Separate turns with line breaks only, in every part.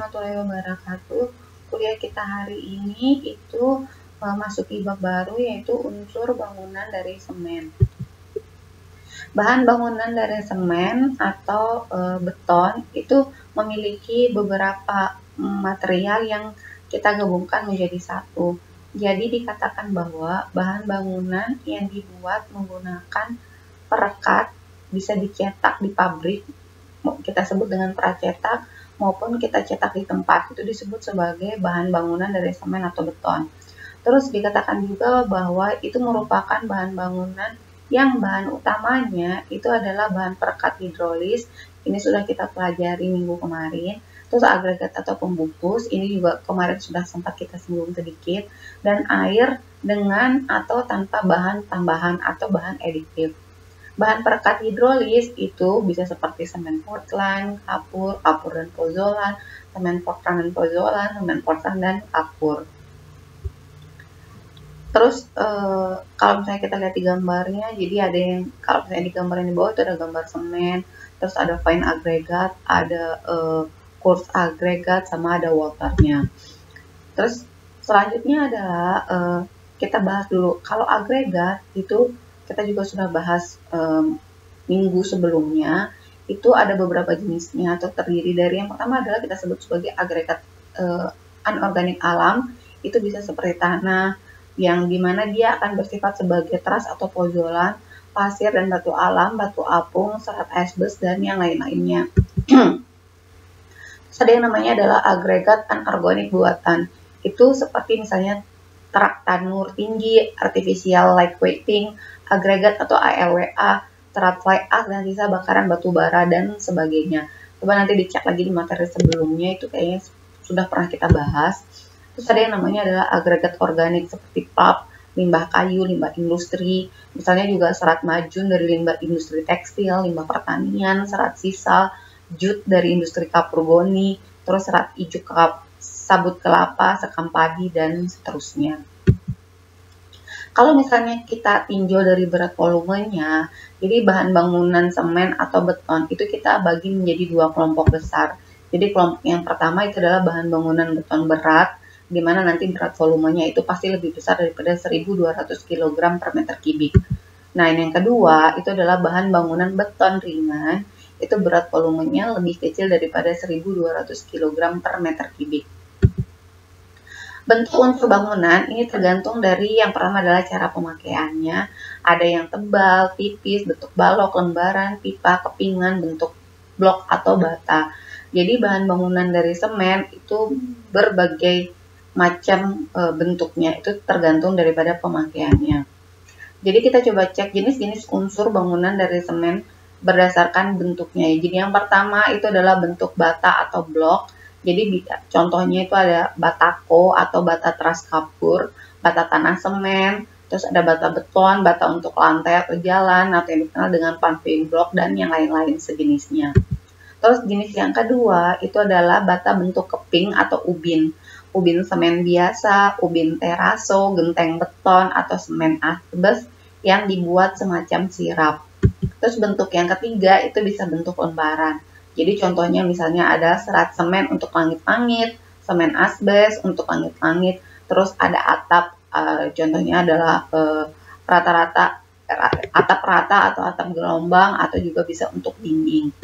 warahmatullahi wabarakatuh. Kuliah kita hari ini itu masuki bab baru, yaitu unsur bangunan dari semen. Bahan bangunan dari semen atau beton itu memiliki beberapa material yang kita gabungkan menjadi satu. Jadi dikatakan bahwa bahan bangunan yang dibuat menggunakan perekat bisa dicetak di pabrik, kita sebut dengan pracetak, maupun kita cetak di tempat, itu disebut sebagai bahan bangunan dari semen atau beton. Terus dikatakan juga bahwa itu merupakan bahan bangunan yang bahan utamanya itu adalah bahan perekat hidrolis. Ini sudah kita pelajari minggu kemarin. Terus agregat atau pembungkus, ini juga kemarin sudah sempat kita singgung sedikit. Dan air dengan atau tanpa bahan tambahan atau bahan aditif. Bahan perekat hidrolis itu bisa seperti semen Portland, kapur dan pozolan, semen Portland dan pozolan, semen Portland dan kapur. Terus kalau misalnya kita lihat di gambarnya, jadi ada yang kalau misalnya di gambar yang di bawah itu ada gambar semen, terus ada fine agregat, ada coarse agregat, sama ada waternya. Terus selanjutnya adalah kita bahas dulu kalau agregat itu kita juga sudah bahas minggu sebelumnya. Itu ada beberapa jenisnya atau terdiri dari, yang pertama adalah kita sebut sebagai agregat anorganik alam. Itu bisa seperti tanah, yang dimana dia akan bersifat sebagai teras atau pojolan, pasir dan batu alam, batu apung, serat asbes, dan yang lain-lainnya. Terus ada yang namanya adalah agregat anorganik buatan. Itu seperti misalnya terak tanur tinggi, artificial light weighting, agregat atau ALWA, serat fly ash, dan sisa bakaran batu bara, dan sebagainya. Coba nanti dicek lagi di materi sebelumnya, itu kayaknya sudah pernah kita bahas. Terus ada yang namanya adalah agregat organik seperti pulp, limbah kayu, limbah industri, misalnya juga serat majun dari limbah industri tekstil, limbah pertanian, serat sisal, jute dari industri kapur goni, terus serat ijuk sabut kelapa, sekam padi, dan seterusnya. Kalau misalnya kita tinjau dari berat volumenya, jadi bahan bangunan semen atau beton itu kita bagi menjadi dua kelompok besar. Jadi kelompok yang pertama itu adalah bahan bangunan beton berat, di mana nanti berat volumenya itu pasti lebih besar daripada 1.200 kg per meter kubik. Nah, yang kedua itu adalah bahan bangunan beton ringan, itu berat volumenya lebih kecil daripada 1.200 kg per meter kubik. Bentuk unsur bangunan ini tergantung dari yang pertama adalah cara pemakaiannya. Ada yang tebal, tipis, bentuk balok, lembaran, pipa, kepingan, bentuk blok atau bata. Jadi bahan bangunan dari semen itu berbagai macam bentuknya, itu tergantung daripada pemakaiannya. Jadi kita coba cek jenis-jenis unsur bangunan dari semen berdasarkan bentuknya. Jadi yang pertama itu adalah bentuk bata atau blok. Jadi contohnya itu ada batako atau bata teras kapur, bata tanah semen, terus ada bata beton, bata untuk lantai atau jalan, atau yang dikenal dengan paving block, dan yang lain-lain sejenisnya. Terus jenis yang kedua itu adalah bata bentuk keping atau ubin. Ubin semen biasa, ubin teraso, genteng beton, atau semen asbes yang dibuat semacam sirap. Terus bentuk yang ketiga itu bisa bentuk lembaran. Jadi contohnya misalnya ada serat semen untuk langit-langit, semen asbes untuk langit-langit, terus ada atap, contohnya adalah rata-rata atap rata atau atap gelombang, atau juga bisa untuk dinding.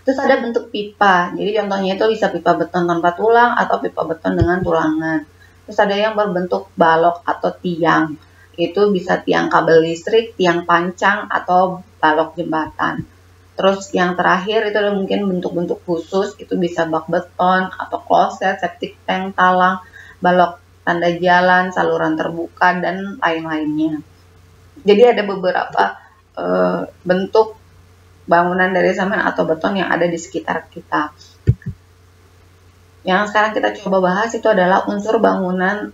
Terus ada bentuk pipa, jadi contohnya itu bisa pipa beton tanpa tulang atau pipa beton dengan tulangan. Terus ada yang berbentuk balok atau tiang, itu bisa tiang kabel listrik, tiang pancang, atau balok jembatan. Terus yang terakhir itu ada mungkin bentuk-bentuk khusus, itu bisa bak beton atau kloset, septic tank, talang, balok tanda jalan, saluran terbuka, dan lain-lainnya. Jadi ada beberapa bentuk bangunan dari semen atau beton yang ada di sekitar kita. Yang sekarang kita coba bahas itu adalah unsur bangunan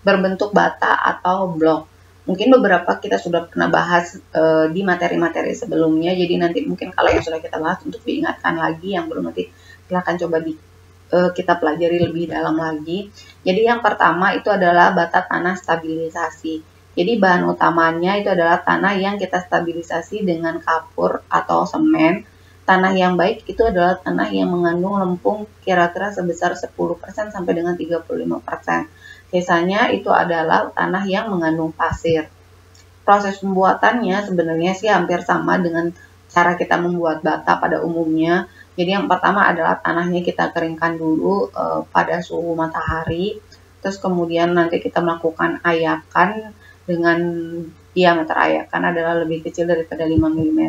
berbentuk bata atau blok. Mungkin beberapa kita sudah pernah bahas di materi-materi sebelumnya, jadi nanti mungkin kalau yang sudah kita bahas untuk diingatkan lagi, yang belum nanti silahkan coba kita pelajari lebih dalam lagi. Jadi yang pertama itu adalah bata tanah stabilisasi. Jadi bahan utamanya itu adalah tanah yang kita stabilisasi dengan kapur atau semen. tanah yang baik itu adalah tanah yang mengandung lempung kira-kira sebesar 10% sampai dengan 35%. Sisanya itu adalah tanah yang mengandung pasir. Proses pembuatannya sebenarnya sih hampir sama dengan cara kita membuat bata pada umumnya. Jadi yang pertama adalah tanahnya kita keringkan dulu pada suhu matahari. Terus kemudian nanti kita melakukan ayakan dengan diameter ayakan adalah lebih kecil daripada 5 mm.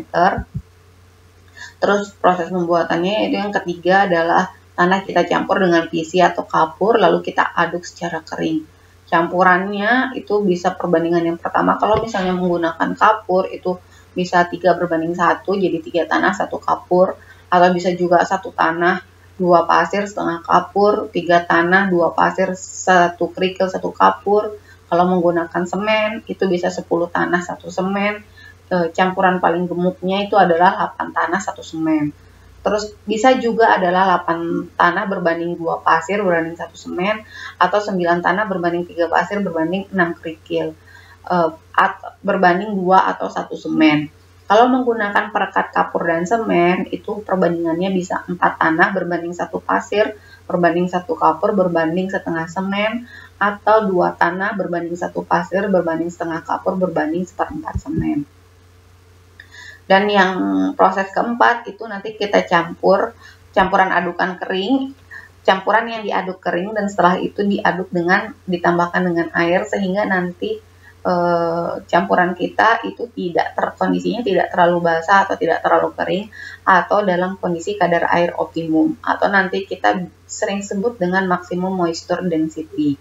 Terus proses pembuatannya itu yang ketiga adalah tanah kita campur dengan PC atau kapur lalu kita aduk secara kering. Campurannya itu bisa perbandingan yang pertama kalau misalnya menggunakan kapur itu bisa 3:1 jadi 3 tanah 1 kapur, atau bisa juga 1 tanah 2 pasir setengah kapur, 3 tanah 2 pasir 1 kerikil 1 kapur. Kalau menggunakan semen itu bisa 10 tanah 1 semen. Campuran paling gemuknya itu adalah 8 tanah 1 semen. Terus bisa juga adalah 8 tanah berbanding 2 pasir berbanding 1 semen, atau 9 tanah berbanding 3 pasir berbanding 6 kerikil, berbanding 2 atau 1 semen. Kalau menggunakan perekat kapur dan semen, itu perbandingannya bisa 4 tanah berbanding 1 pasir berbanding 1 kapur berbanding setengah semen, atau 2 tanah berbanding 1 pasir berbanding setengah kapur berbanding 1/4 semen. Dan yang proses keempat itu nanti kita campuran adukan kering, campuran yang diaduk kering dan setelah itu diaduk dengan ditambahkan dengan air sehingga nanti campuran kita itu kondisinya tidak terlalu basah atau tidak terlalu kering atau dalam kondisi kadar air optimum atau nanti kita sering sebut dengan maximum moisture density.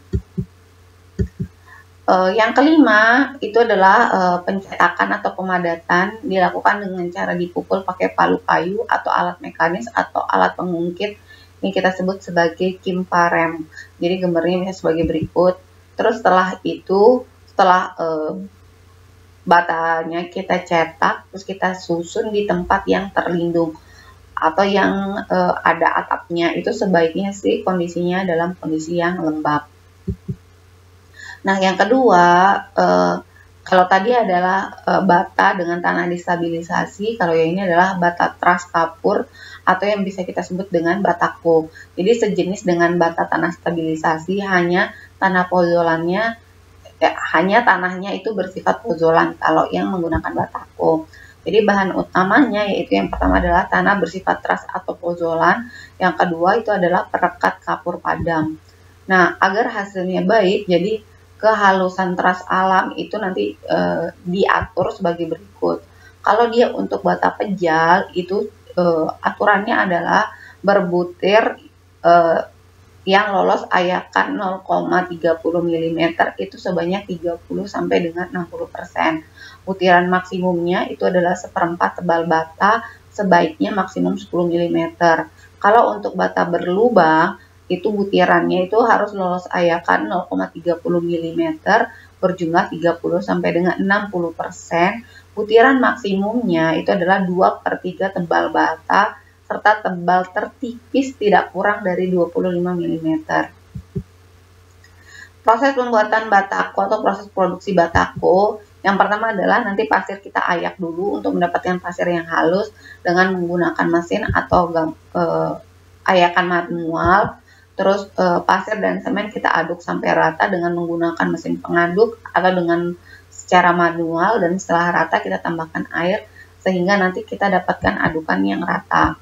Yang kelima itu adalah pencetakan atau pemadatan dilakukan dengan cara dipukul pakai palu kayu atau alat mekanis atau alat pengungkit yang kita sebut sebagai kimparem. Jadi gambarnya bisa sebagai berikut. Terus setelah batanya kita cetak, terus kita susun di tempat yang terlindung atau yang ada atapnya. Itu sebaiknya sih kondisinya dalam kondisi yang lembab. Nah, yang kedua, kalau tadi adalah bata dengan tanah distabilisasi, kalau yang ini adalah bata truss kapur atau yang bisa kita sebut dengan batako. Jadi sejenis dengan bata tanah stabilisasi, hanya tanahnya itu bersifat pozolan kalau yang menggunakan batako. Jadi bahan utamanya yaitu yang pertama adalah tanah bersifat truss atau pozolan, yang kedua itu adalah perekat kapur padam. Nah, agar hasilnya baik, jadi kehalusan truss alam itu nanti diatur sebagai berikut. Kalau dia untuk bata pejal itu aturannya adalah berbutir yang lolos ayakan 0,30 mm itu sebanyak 30 sampai dengan 60%. Butiran maksimumnya itu adalah 1/4 tebal bata, sebaiknya maksimum 10 mm. Kalau untuk bata berlubang itu butirannya itu harus lolos ayakan 0,30 mm berjumlah 30 sampai dengan 60%. Butiran maksimumnya itu adalah 2/3 tebal bata serta tebal tertipis tidak kurang dari 25 mm. Proses pembuatan batako atau proses produksi batako yang pertama adalah nanti pasir kita ayak dulu untuk mendapatkan pasir yang halus dengan menggunakan mesin atau ayakan manual. Terus pasir dan semen kita aduk sampai rata dengan menggunakan mesin pengaduk atau dengan secara manual, dan setelah rata kita tambahkan air sehingga nanti kita dapatkan adukan yang rata.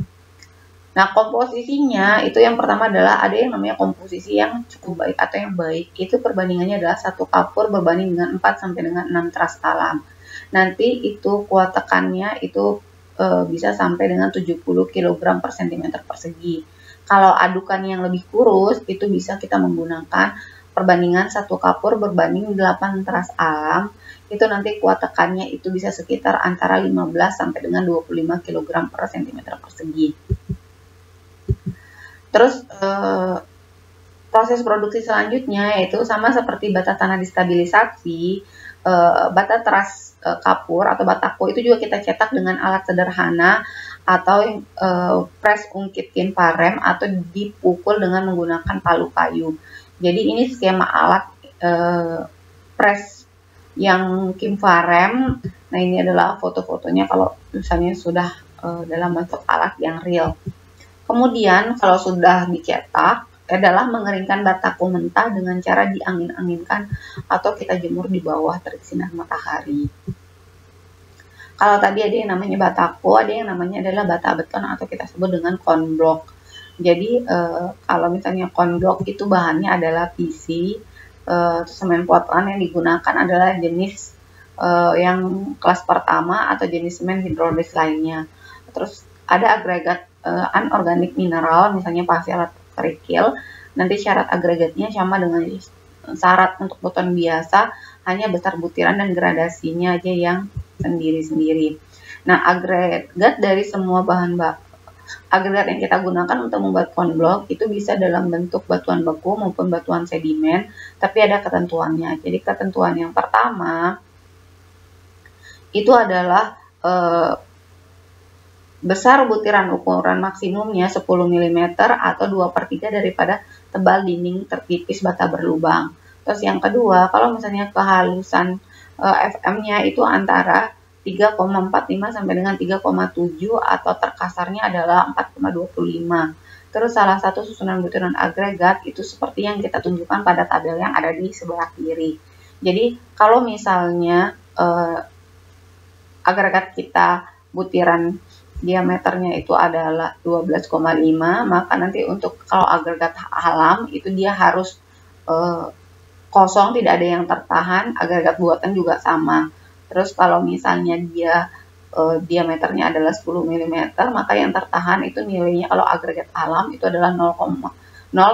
Nah, komposisinya itu yang pertama adalah ada yang namanya komposisi yang cukup baik atau yang baik. Itu perbandingannya adalah 1 kapur berbanding dengan 4 sampai dengan 6 truss talam. Nanti itu kuat tekannya itu bisa sampai dengan 70 kg per cm persegi. Kalau adukan yang lebih kurus, itu bisa kita menggunakan perbandingan 1 kapur berbanding 8 truss alam. Itu nanti kuat tekannya itu bisa sekitar antara 15 sampai dengan 25 kg per cm persegi. Terus proses produksi selanjutnya yaitu sama seperti bata tanah distabilisasi, bata truss kapur atau batako itu juga kita cetak dengan alat sederhana atau press ungkit kimparem atau dipukul dengan menggunakan palu kayu. Jadi ini skema alat press yang kimparem. Nah, ini adalah foto-fotonya kalau misalnya sudah dalam bentuk alat yang real. Kemudian kalau sudah dicetak adalah mengeringkan bataku mentah dengan cara diangin-anginkan atau kita jemur di bawah terik sinar matahari. Kalau tadi ada yang namanya bataku, ada yang namanya adalah bata beton atau kita sebut dengan konblok. Jadi kalau misalnya konblok itu bahannya adalah PC, semen Portland yang digunakan adalah jenis yang kelas pertama atau jenis semen hidrolis lainnya. Terus ada agregat anorganik mineral, misalnya pasir atau kerikil. Nanti syarat agregatnya sama dengan syarat untuk beton biasa, hanya besar butiran dan gradasinya aja yang sendiri-sendiri. Nah, agregat dari semua bahan agregat yang kita gunakan untuk membuat konblok itu bisa dalam bentuk batuan beku maupun batuan sedimen, tapi ada ketentuannya. Jadi ketentuan yang pertama itu adalah besar butiran ukuran maksimumnya 10 mm atau 2/3 daripada tebal dinding tertipis bata berlubang. Terus yang kedua, kalau misalnya kehalusan FM-nya itu antara 3,45 sampai dengan 3,7 atau terkasarnya adalah 4,25. Terus salah satu susunan butiran agregat itu seperti yang kita tunjukkan pada tabel yang ada di sebelah kiri. Jadi kalau misalnya agregat kita butiran diameternya itu adalah 12,5, maka nanti untuk kalau agregat alam itu dia harus kosong, tidak ada yang tertahan. Agregat buatan juga sama. Terus kalau misalnya dia diameternya adalah 10 mm, maka yang tertahan itu nilainya kalau agregat alam itu adalah 0,0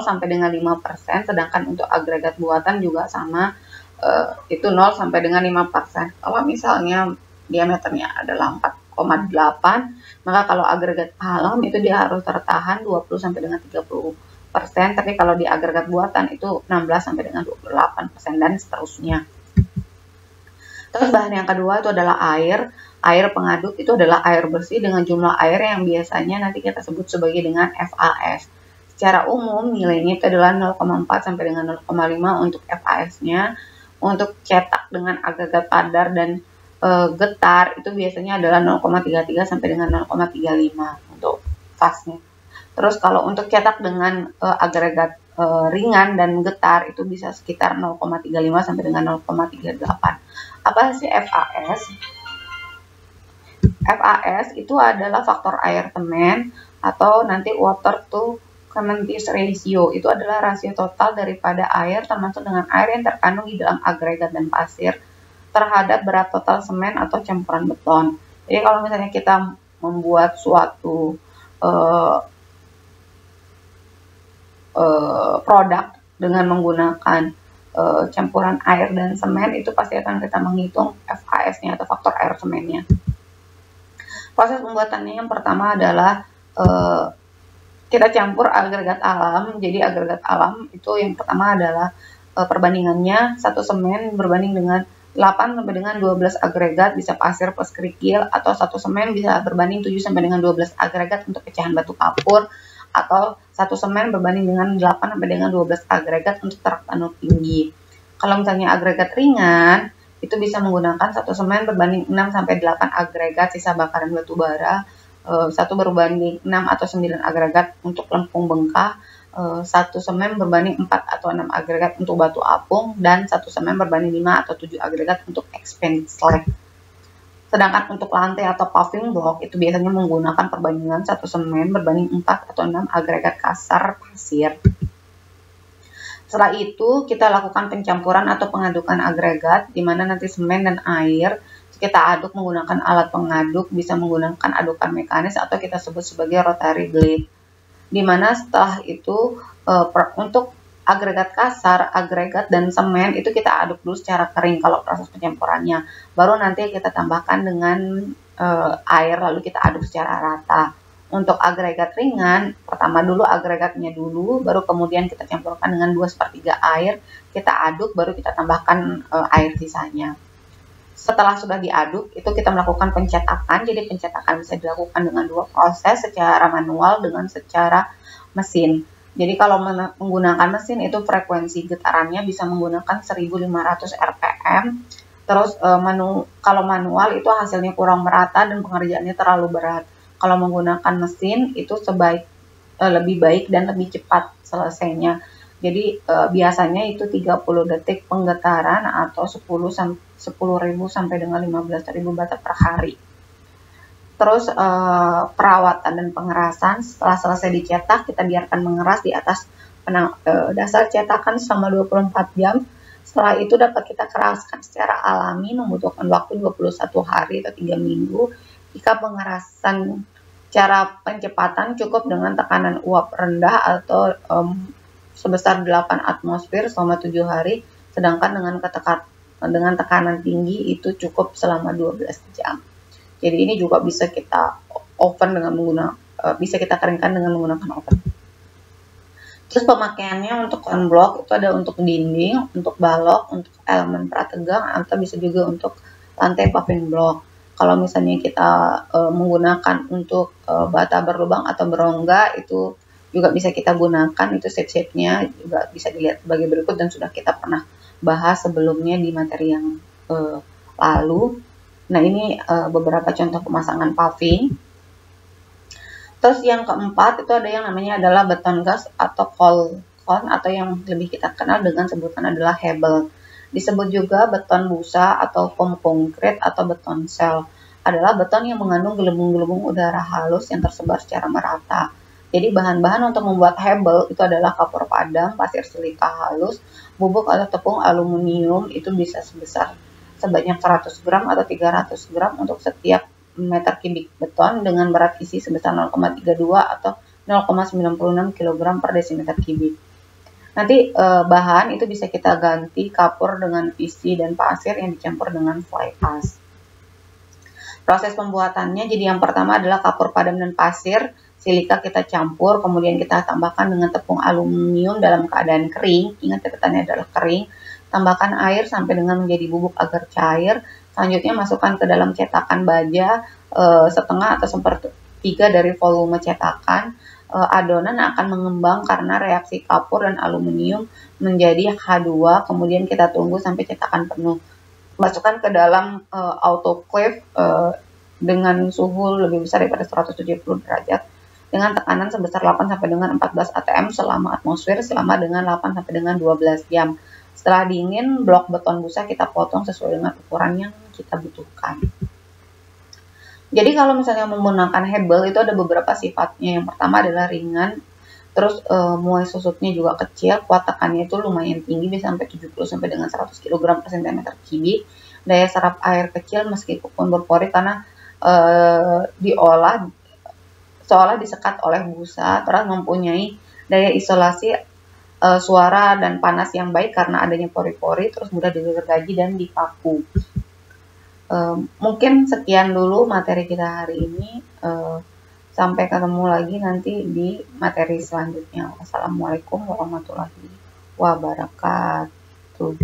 sampai dengan 5%, sedangkan untuk agregat buatan juga sama, itu 0 sampai dengan 5%. Kalau misalnya diameternya adalah 4,8, maka kalau agregat alam itu dia harus tertahan 20 sampai dengan 30%, tapi kalau di agregat buatan itu 16 sampai dengan 28% dan seterusnya. Terus bahan yang kedua itu adalah air. Air pengaduk itu adalah air bersih dengan jumlah air yang biasanya nanti kita sebut sebagai dengan FAS. Secara umum nilainya itu adalah 0,4 sampai dengan 0,5 untuk FAS-nya. Untuk cetak dengan agregat padar dan getar itu biasanya adalah 0,33 sampai dengan 0,35 untuk FAS-nya. Terus kalau untuk cetak dengan agregat ringan dan getar itu bisa sekitar 0,35 sampai dengan 0,38. Apa sih FAS? FAS itu adalah faktor air semen atau nanti water to cementish ratio. Itu adalah rasio total daripada air termasuk dengan air yang terkandung di dalam agregat dan pasir terhadap berat total semen atau campuran beton. Jadi kalau misalnya kita membuat suatu produk dengan menggunakan campuran air dan semen, itu pasti akan kita menghitung FAS-nya atau faktor air semennya. Proses pembuatannya yang pertama adalah kita campur agregat alam. Jadi agregat alam itu yang pertama adalah perbandingannya 1 semen berbanding dengan 8 sampai dengan 12 agregat, bisa pasir plus kerikil, atau 1 semen bisa berbanding 7 sampai dengan 12 agregat untuk pecahan batu kapur, atau 1 semen berbanding dengan 8 sampai dengan 12 agregat untuk terak tanur tinggi. Kalau misalnya agregat ringan, itu bisa menggunakan 1 semen berbanding 6 sampai 8 agregat sisa bakaran batu bara, 1 berbanding 6 atau 9 agregat untuk lempung bengkah, 1 semen berbanding 4 atau 6 agregat untuk batu apung, dan 1 semen berbanding 5 atau 7 agregat untuk expanded slag. Sedangkan untuk lantai atau paving block itu biasanya menggunakan perbandingan 1 semen berbanding 4 atau 6 agregat kasar pasir. Setelah itu kita lakukan pencampuran atau pengadukan agregat, di mana nanti semen dan air kita aduk menggunakan alat pengaduk, bisa menggunakan adukan mekanis atau kita sebut sebagai rotary blade. Di mana setelah itu untuk agregat kasar, agregat dan semen itu kita aduk dulu secara kering kalau proses pencampurannya. Baru nanti kita tambahkan dengan air lalu kita aduk secara rata. Untuk agregat ringan, pertama dulu agregatnya dulu, baru kemudian kita campurkan dengan 2/3 air, kita aduk, baru kita tambahkan air sisanya. Setelah sudah diaduk, itu kita melakukan pencetakan. Jadi pencetakan bisa dilakukan dengan 2 proses, secara manual dengan secara mesin. Jadi kalau menggunakan mesin itu frekuensi getarannya bisa menggunakan 1500 rpm. Terus kalau manual itu hasilnya kurang merata dan pengerjaannya terlalu berat. kalau menggunakan mesin itu lebih baik dan lebih cepat selesainya. Jadi biasanya itu 30 detik penggetaran atau 10.000 sampai dengan 15.000 bata per hari. Terus perawatan dan pengerasan, setelah selesai dicetak kita biarkan mengeras di atas dasar cetakan selama 24 jam. Setelah itu dapat kita keraskan secara alami, membutuhkan waktu 21 hari atau 3 minggu. Jika pengerasan cara pencepatan cukup dengan tekanan uap rendah atau sebesar 8 atmosfer selama 7 hari, sedangkan dengan tekanan tinggi itu cukup selama 12 jam. Jadi ini juga bisa kita bisa kita keringkan dengan menggunakan oven. Terus pemakaiannya untuk konblok itu ada untuk dinding, untuk balok, untuk elemen prategang, atau bisa juga untuk lantai paving block. Kalau misalnya kita menggunakan untuk bata berlubang atau berongga, itu juga bisa kita gunakan. Itu shape-nya juga bisa dilihat sebagai berikut dan sudah kita pernah bahas sebelumnya di materi yang lalu. Nah, ini beberapa contoh pemasangan paving. Terus yang keempat itu ada yang namanya adalah beton gas atau cold cone, atau yang lebih kita kenal dengan sebutan adalah hebel. Disebut juga beton busa atau foam konkrit atau beton shell. Adalah beton yang mengandung gelembung-gelembung udara halus yang tersebar secara merata. Jadi bahan-bahan untuk membuat hebel itu adalah kapur padam, pasir silika halus, bubuk atau tepung aluminium itu bisa sebanyak 100 gram atau 300 gram untuk setiap meter kubik beton dengan berat isi sebesar 0,32 atau 0,96 kg per desimeter kubik. Nanti bahan itu bisa kita ganti kapur dengan visi dan pasir yang dicampur dengan fly ash. Proses pembuatannya, jadi yang pertama adalah kapur padam dan pasir silika kita campur, kemudian kita tambahkan dengan tepung aluminium dalam keadaan kering. Ingat catatannya adalah kering. Tambahkan air sampai dengan menjadi bubuk agar cair. Selanjutnya masukkan ke dalam cetakan baja setengah atau sepertiga dari volume cetakan. Adonan akan mengembang karena reaksi kapur dan aluminium menjadi H2. Kemudian kita tunggu sampai cetakan penuh. Masukkan ke dalam autoclave dengan suhu lebih besar daripada 170 derajat dengan tekanan sebesar 8 sampai dengan 14 atm selama atmosfer selama dengan 8 sampai dengan 12 jam. Setelah dingin, blok beton busa kita potong sesuai dengan ukuran yang kita butuhkan. Jadi kalau misalnya menggunakan hebel itu ada beberapa sifatnya. Yang pertama adalah ringan, terus muai susutnya juga kecil, kuat tekannya itu lumayan tinggi, bisa sampai 70 sampai dengan 100 kg per cm kubik. Daya serap air kecil meskipun berpori karena seolah disekat oleh busa, terus mempunyai daya isolasi suara dan panas yang baik karena adanya pori-pori, terus mudah digergaji dan dipaku. Mungkin sekian dulu materi kita hari ini. Sampai ketemu lagi nanti di materi selanjutnya. Wassalamualaikum warahmatullahi wabarakatuh.